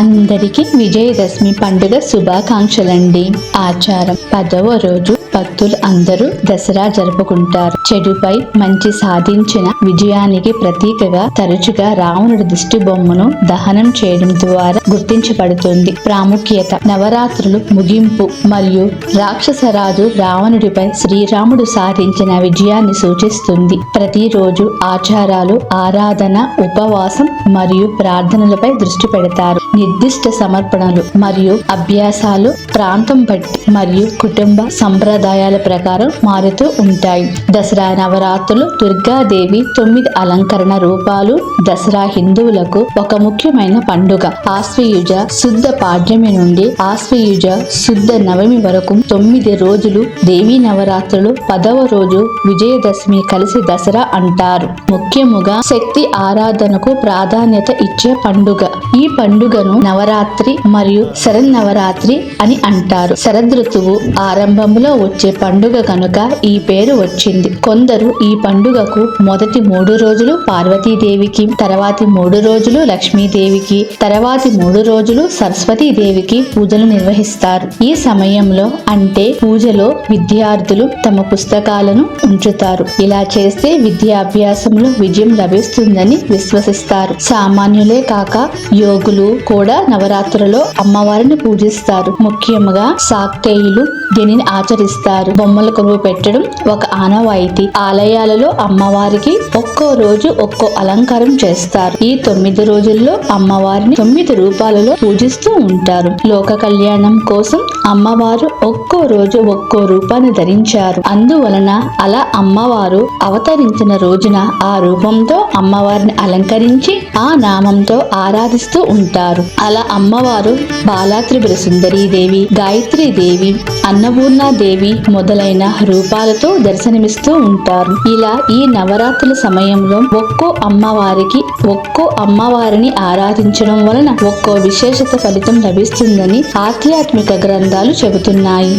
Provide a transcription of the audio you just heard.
అందరికీ విజయదశమి పండుగ శుభాకాంక్షలండి. ఆచారం 10వ రోజు భక్తులు అందరూ దసరా జరుపుకుంటారు. చెడుపై మంచి సాధించిన విజయానికి ప్రతీకగా తరచుగా రావణుడి దిష్టి బొమ్మను దహనం చేయడం ద్వారా గుర్తించబడుతుంది. ప్రాముఖ్యత: నవరాత్రులు ముగింపు మరియు రాక్షసరాజు రావణుడిపై శ్రీరాముడు సాధించిన విజయాన్ని సూచిస్తుంది. ప్రతిరోజు ఆచారాలు, ఆరాధన, ఉపవాసం మరియు ప్రార్థనలపై దృష్టి పెడతారు. నిర్దిష్ట సమర్పణలు మరియు అభ్యాసాలు ప్రాంతం బట్టి మరియు కుటుంబ సంప్రదాయాల ప్రకారం మారుతూ ఉంటాయి. దసరా నవరాత్రులు దుర్గాదేవి 9 అలంకరణ రూపాలు. దసరా హిందువులకు ఒక ముఖ్యమైన పండుగ. ఆశ్వయుజ శుద్ధ పాడ్యమి నుండి ఆశ్వయుజ శుద్ధ నవమి వరకు 9 రోజులు దేవీ నవరాత్రులు. 10వ రోజు విజయదశమి కలిసి దసరా అంటారు. ముఖ్యముగా శక్తి ఆరాధనకు ప్రాధాన్యత ఇచ్చే పండుగ. ఈ పండుగను నవరాత్రి మరియు శరన్నవరాత్రి అని అంటారు. శరదృతువు ఆరంభంలో వచ్చే పండుగ కనుక ఈ పేరు వచ్చింది. కొందరు ఈ పండుగకు మొదటి 3 రోజులు పార్వతీదేవికి, తర్వాతి 3 రోజులు లక్ష్మీదేవికి, తర్వాతి 3 రోజులు సరస్వతీదేవికి పూజలు నిర్వహిస్తారు. ఈ సమయంలో అంటే పూజలో విద్యార్థులు తమ పుస్తకాలను ఉంచుతారు. ఇలా చేస్తే విద్యాభ్యాసంలో విజయం లభిస్తుందని విశ్వసిస్తారు. సామాన్యులే కాక యోగులు కూడా నవరాత్రులలో అమ్మవారిని పూజిస్తారు. ముఖ్యంగా శాక్తేయులు దీనిని ఆచరిస్తారు. బొమ్మల కొలువు పెట్టడం ఒక ఆనవాయితీ. ఆలయాలలో అమ్మవారికి ఒక్కో రోజు ఒక్కో అలంకారం చేస్తారు. ఈ 9 రోజుల్లో అమ్మవారిని 9 రూపాలలో పూజిస్తూ ఉంటారు. లోక కళ్యాణం కోసం అమ్మవారు ఒక్కో రోజు ఒక్కో రూపాన్ని ధరించారు. అందువలన అలా అమ్మవారు అవతరించిన రోజున ఆ రూపంతో అమ్మవారిని అలంకరించి ఆ నామంతో ఆరాధిస్తూ ఉంటారు. అలా అమ్మవారు బాలాత్రిపుర సుందరీదేవి, గాయత్రీదేవి, అన్నపూర్ణాదేవి మొదలైన రూపాలతో దర్శనమిస్తూ ఉంటారు. ఇలా ఈ నవరాత్రుల సమయంలో ఒక్కో అమ్మవారిని ఆరాధించడం వలన ఒక్కో విశేషత ఫలితం లభిస్తుందని ఆధ్యాత్మిక గ్రంథాలు చెబుతున్నాయి.